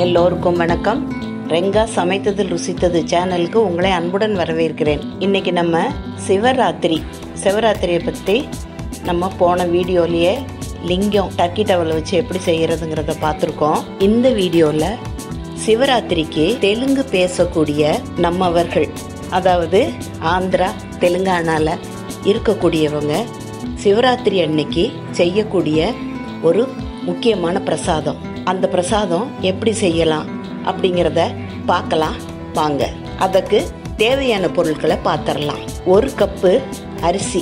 எல்லோருக்கும் வணக்கம். ரெங்கா சமைத்ததில் ருசித்தது சேனலுக்கு உங்களை அன்புடன் வரவேற்கிறேன். இன்றைக்கி நம்ம சிவராத்திரியை பற்றி நம்ம போன வீடியோலேயே லிங்கம் டர்க்கி டவல் வச்சு எப்படி செய்கிறதுங்கிறத பார்த்துருக்கோம். இந்த வீடியோவில் சிவராத்திரிக்கு தெலுங்கு பேசக்கூடிய நம்மவர்கள், அதாவது ஆந்திரா தெலுங்கானாவில் இருக்கக்கூடியவங்க சிவராத்திரி அன்னைக்கு செய்யக்கூடிய ஒரு முக்கியமான பிரசாதம். அந்த பிரசாதம் எப்படி செய்யலாம் அப்படிங்கிறத பார்க்கலாம் வாங்க. அதுக்கு தேவையான பொருட்களை பார்த்துடலாம். 1 கப்பு அரிசி,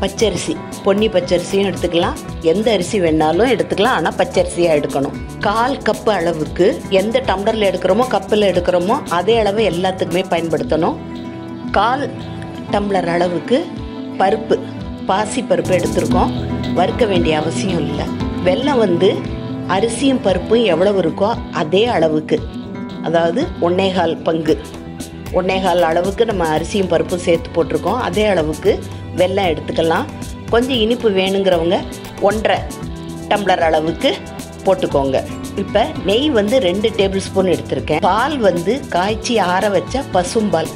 பச்சரிசி, பொன்னி பச்சரிசியும் எடுத்துக்கலாம், எந்த அரிசி வேணாலும் எடுத்துக்கலாம், ஆனால் பச்சரிசியாக எடுக்கணும். 1/4 கப்பு அளவுக்கு எந்த டம்ளரில் எடுக்கிறோமோ கப்பில் எடுக்கிறோமோ அதே அளவு எல்லாத்துக்குமே பயன்படுத்தணும். 1/4 டம்ளர் அளவுக்கு பருப்பு, பாசி பருப்பு எடுத்துருக்கோம். வறுக்க வேண்டிய அவசியம் இல்லை. வெல்லம் அரிசியும் பருப்பும் எவ்வளவு இருக்கோ அதே அளவுக்கு, அதாவது 1/4 பங்கு, 1/4 அளவுக்கு நம்ம அரிசியும் பருப்பும் சேர்த்து போட்டிருக்கோம். அதே அளவுக்கு வெல்லம் எடுத்துக்கலாம். கொஞ்சம் இனிப்பு வேணுங்கிறவங்க 1/2 டம்ளர் அளவுக்கு போட்டுக்கோங்க. இப்போ நெய் 2 டேபிள் ஸ்பூன் எடுத்திருக்கேன். பால் காய்ச்சி ஆற வச்ச பசும்பால்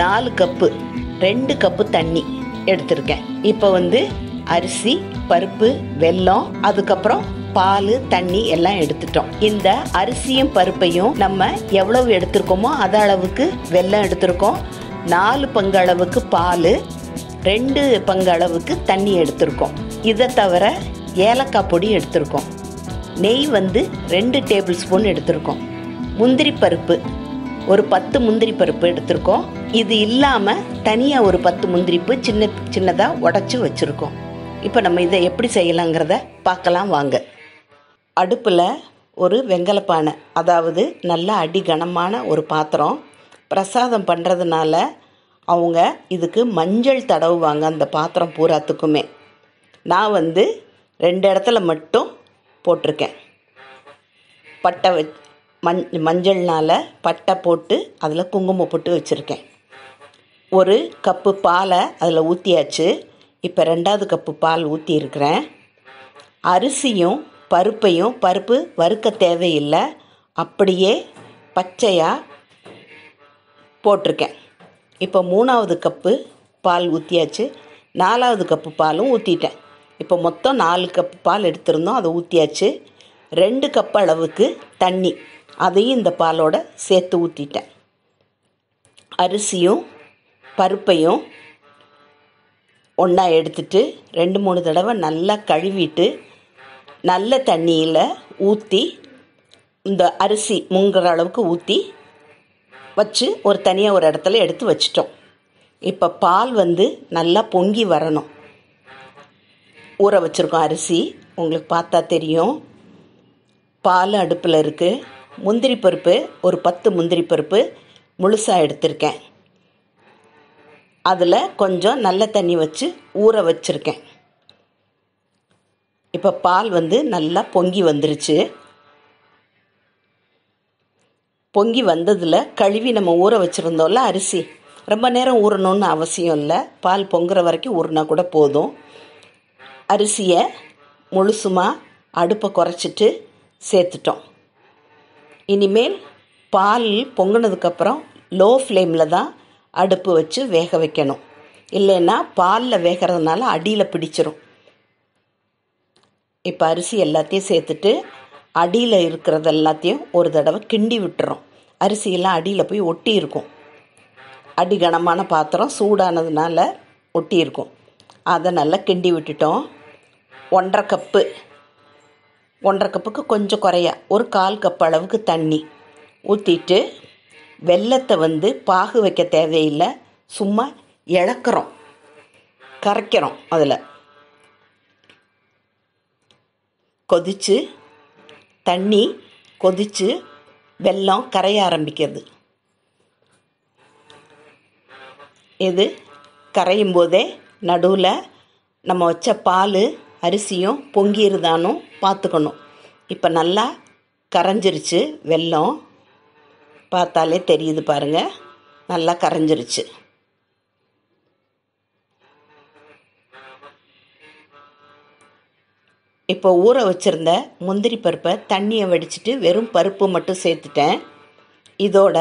4 கப்பு, 2 கப்பு தண்ணி எடுத்திருக்கேன். இப்போ அரிசி, பருப்பு, வெல்லம், அதுக்கப்புறம் பால், தண்ணி எல்லாம் எடுத்துட்டோம். இந்த அரிசியும் பருப்பையும் நம்ம எவ்வளவு எடுத்திருக்கோமோ அது அளவுக்கு வெல்லம் எடுத்திருக்கோம். 4 பங்கு அளவுக்கு பால், 2 பங்கு அளவுக்கு தண்ணி எடுத்திருக்கோம். இதை தவிர ஏலக்காய் பொடி எடுத்திருக்கோம். நெய் 2 டேபிள் ஸ்பூன் எடுத்திருக்கோம். முந்திரி பருப்பு ஒரு 10 முந்திரி பருப்பு எடுத்திருக்கோம். இது இல்லாமல் தனியாக ஒரு 10 முந்திரிப்பு சின்னதாக உடச்சி வச்சுருக்கோம். இப்போ நம்ம இதை எப்படி செய்யலாங்கிறத பார்க்கலாம் வாங்க. அடுப்பில் ஒரு வெங்கலப்பானை, அதாவது நல்ல அடி கனமான ஒரு பாத்திரம். பிரசாதம் பண்ணுறதுனால அவங்க இதுக்கு மஞ்சள் தடவுவாங்க அந்த பாத்திரம் பூராத்துக்குமே. நான் 2 இடத்துல மட்டும் போட்டிருக்கேன். பட்டை மஞ்சள்னால் பட்டை போட்டு அதில் குங்குமம் போட்டு வச்சுருக்கேன். 1 கப்பு பாலை அதில் ஊற்றியாச்சு. இப்போ 2வது கப்பு பால் ஊற்றியிருக்கிறேன். அரிசியும் பருப்பையும், பருப்பு வறுக்க தேவையில்லை, அப்படியே பச்சையாக போட்டிருக்கேன். இப்போ 3வது கப்பு பால் ஊற்றியாச்சு. 4வது கப்பு பாலும் ஊற்றிட்டேன். இப்போ மொத்தம் 4 கப்பு பால் எடுத்திருந்தோம், அதை ஊற்றியாச்சு. 2 கப்பு அளவுக்கு தண்ணி, அதையும் இந்த பாலோட சேர்த்து ஊற்றிட்டேன். அரிசியும் பருப்பையும் ஒன்றா எடுத்துட்டு 2-3 தடவை நல்லா கழுவிட்டு நல்ல தண்ணியில் ஊற்றி, இந்த அரிசி முங்குற அளவுக்கு ஊற்றி வச்சு தனியாக ஒரு இடத்துல எடுத்து வச்சிட்டோம். இப்போ பால் நல்லா பொங்கி வரணும். ஊற வச்சுருக்கோம் அரிசி, உங்களுக்கு பார்த்தா தெரியும். பால் அடுப்பில் இருக்குது. முந்திரி பருப்பு ஒரு 10 முந்திரி பருப்பு முழுசாக எடுத்திருக்கேன். அதில் கொஞ்சம் நல்ல தண்ணி வச்சு ஊற வச்சுருக்கேன். இப்போ பால் நல்லா பொங்கி வந்துருச்சு. பொங்கி வந்ததில் கழுவி நம்ம ஊற வச்சுருந்தோம்ல அரிசி, ரொம்ப நேரம் ஊறணும்னு அவசியம் இல்லை, பால் பொங்குற வரைக்கும் ஊறினா கூட போதும். அரிசியை முழுசுமாக அடுப்பை குறைச்சிட்டு சேர்த்துட்டோம். இனிமேல் பால் பொங்குனதுக்கப்புறம் லோ ஃப்ளேமில் தான் அடுப்பு வச்சு வேக வைக்கணும். இல்லைன்னா பாலில் வேகிறதுனால அடியில் பிடிச்சிரும். இப்போ அரிசி எல்லாத்தையும் சேர்த்துட்டு அடியில் இருக்கிறது எல்லாத்தையும் ஒரு தடவை கிண்டி விட்டுறோம். அரிசியெல்லாம் அடியில் போய் ஒட்டி இருக்கும். அடி கனமான பாத்திரம் சூடானதுனால ஒட்டி இருக்கும். அதை நல்லா கிண்டி விட்டுட்டோம். 1/2 கப்புக்கு கொஞ்சம் குறையா ஒரு 1/4 கப் அளவுக்கு தண்ணி ஊற்றிட்டு, வெல்லத்தை பாகு வைக்க தேவையில்லை, சும்மா இழக்கிறோம், கரைக்கிறோம். அதில் தண்ணி கொதித்து வெல்லம் கரைய ஆரம்பிக்கிறது. இது கரையும் போதே நடுவில் நம்ம வச்ச பால் அரிசியும் பொங்கிருதானும் பார்த்துக்கணும். இப்போ நல்லா கரைஞ்சிருச்சு. வெல்லம் பார்த்தாலே தெரியுது பாருங்கள், நல்லா கரைஞ்சிருச்சு. இப்போ ஊற வச்சுருந்த முந்திரி பருப்பை தண்ணியை வடிச்சிட்டு வெறும் பருப்பு மட்டும் சேர்த்துட்டேன். இதோட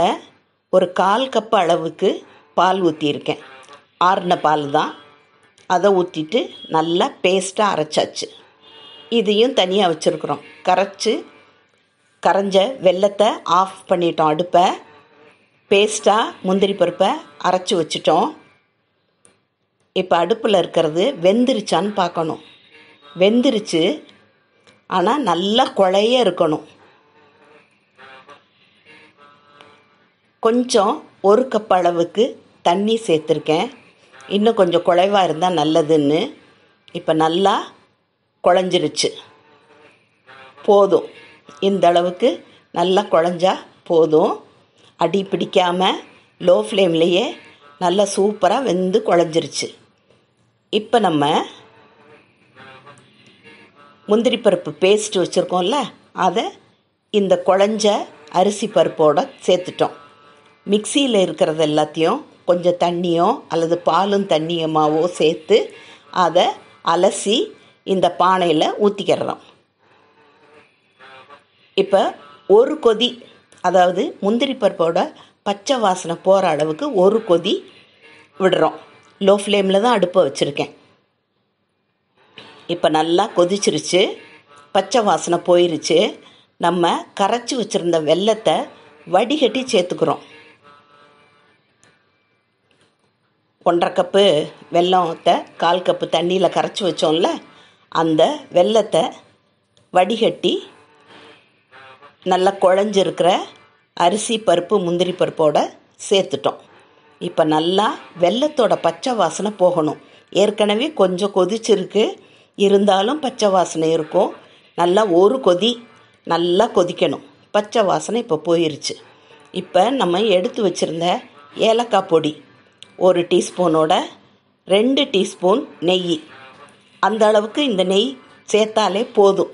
ஒரு 1/4 கப் அளவுக்கு பால் ஊற்றியிருக்கேன். ஆறின பால் தான். அதை ஊற்றிட்டு நல்லா பேஸ்ட்டாக அரைச்சாச்சு. இதையும் தனியாக வச்சுருக்குறோம். கரைஞ்ச வெல்லத்தை ஆஃப் பண்ணிட்டோம் அடுப்பை. பேஸ்ட்டாக முந்திரி பருப்பை அரைச்சி வச்சிட்டோம். இப்போ அடுப்பில் இருக்கிறது வெந்துருச்சான்னு பார்க்கணும். வெந்துருச்சு, ஆனால் நல்லா குழைய இருக்கணும். கொஞ்சம் 1 கப் அளவுக்கு தண்ணி சேர்த்துருக்கேன். இன்னும் கொஞ்சம் குழைவாக இருந்தால் நல்லதுன்னு. இப்போ நல்லா குழஞ்சிருச்சு. போதும், இந்த அளவுக்கு நல்லா குழஞ்சா போதும். அடி பிடிக்காமல் லோ ஃப்ளேம்லேயே நல்லா சூப்பராக வெந்து குழஞ்சிருச்சு. இப்போ நம்ம முந்திரி பருப்பு பேஸ்ட் வச்சுருக்கோம்ல, அதை இந்த குழஞ்ச அரிசி பருப்போடு சேர்த்துட்டோம். மிக்சியில் இருக்கிறது எல்லாத்தையும் கொஞ்சம் தண்ணியோ அல்லது பாலும் தண்ணியமாவோ சேர்த்து அதை அலசி இந்த பானையில் ஊற்றிக்கிறோம். இப்போ ஒரு கொதி, அதாவது முந்திரி பருப்போட பச்சை வாசனை போகிற அளவுக்கு ஒரு கொதி விடுறோம். லோ ஃப்ளேமில் தான் அடுப்பை வச்சுருக்கேன். இப்போ நல்லா கொதிச்சிருச்சு, பச்சை வாசனை போயிருச்சு. நம்ம கரைச்சி வச்சுருந்த வெல்லத்தை வடிகட்டி சேர்த்துக்கிறோம். 1/2 கப்பு வெல்லத்தை 1/4 கப்பு தண்ணியில் கரைச்சி வச்சோம்ல, அந்த வெல்லத்தை வடிகட்டி நல்லா குழஞ்சிருக்கிற அரிசி பருப்பு முந்திரி பருப்போடு சேர்த்துட்டோம். இப்போ நல்லா வெல்லத்தோட பச்சை வாசனை போகணும். ஏற்கனவே கொஞ்சம் கொதிச்சிருக்கு, இருந்தாலும் பச்சை வாசனை இருக்கும். நல்லா ஒரு கொதி நல்லா கொதிக்கணும். பச்சை வாசனை இப்போ போயிருச்சு. இப்போ நம்ம எடுத்து வச்சுருந்த ஏலக்காய் பொடி 1 டீஸ்பூனோட 2 டீஸ்பூன் நெய், அந்த அளவுக்கு இந்த நெய் சேர்த்தாலே போதும்.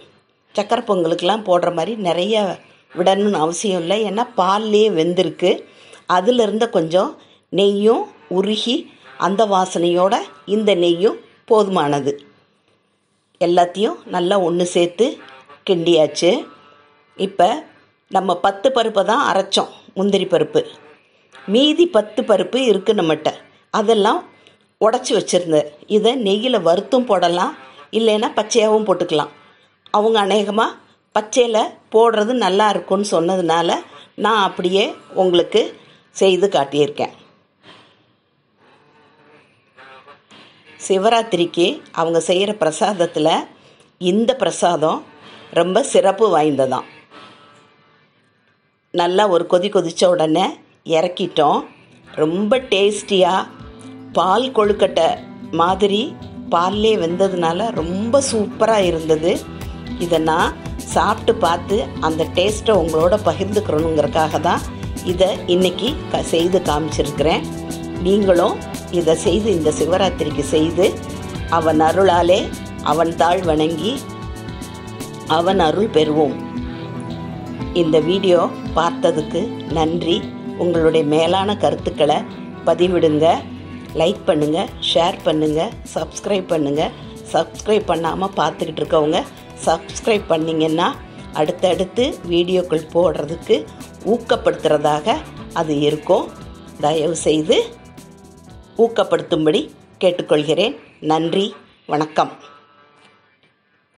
சக்கரை பொங்கலுக்கெலாம் போடுற மாதிரி நிறைய விடணும்னு அவசியம் இல்லை. ஏன்னா பால்லே வெந்திருக்கு. அதிலிருந்த கொஞ்சம் நெய்யும் உருகி அந்த வாசனையோட இந்த நெய்யும் போதுமானது. எல்லாத்தையும் நல்லா ஒன்று சேர்த்து கிண்டியாச்சு. இப்போ நம்ம 10 பருப்பை தான் அரைச்சோம், முந்திரி பருப்பு. மீதி 10 பருப்பு இருக்குது நம்மகிட்ட. அதெல்லாம் உடச்சி வச்சுருந்தேன். இதை நெய்யில் வறுத்தும் போடலாம், இல்லைன்னா பச்சையாகவும் போட்டுக்கலாம். அவங்க அநேகமாக பச்சையில் போடுறது நல்லா இருக்கும்னு சொன்னதுனால நான் அப்படியே உங்களுக்கு செய்து காட்டியிருக்கேன். சிவராத்திரிக்கு அவங்க செய்கிற பிரசாதத்தில் இந்த பிரசாதம் ரொம்ப சிறப்பு வாய்ந்ததான். நல்லா ஒரு கொதித்த உடனே இறக்கிட்டோம். ரொம்ப டேஸ்டியாக பால் கொழுக்கட்டை மாதிரி பால்லே வெந்ததுனால ரொம்ப சூப்பராக இருந்தது. இதை நான் சாப்பிட்டு பார்த்து அந்த டேஸ்ட்டை உங்களோட பகிர்ந்துக்கிறணுங்கிறதுக்காக தான் இதை இன்றைக்கி செய்து காமிச்சிருக்கிறேன். நீங்களும் இதை செய்து இந்த சிவராத்திரிக்கு செய்து அவன் அருளாலே அவன் தாழ் வணங்கி அவன் அருள் பெறுவோம். இந்த வீடியோ பார்த்ததுக்கு நன்றி. உங்களுடைய மேலான கருத்துக்களை பதிவிடுங்க, லைக் பண்ணுங்கள், ஷேர் பண்ணுங்கள், சப்ஸ்கிரைப் பண்ணுங்கள். சப்ஸ்கிரைப் பண்ணாமல் பார்த்துக்கிட்டு இருக்கவங்க சப்ஸ்கிரைப் பண்ணிங்கன்னா அடுத்தடுத்து வீடியோக்கள் போடுறதுக்கு ஊக்கப்படுத்துகிறதாக அது இருக்கும். தயவு செய்து ஊக்கப்படுத்தும்படி கேட்டுக்கொள்கிறேன். நன்றி, வணக்கம்.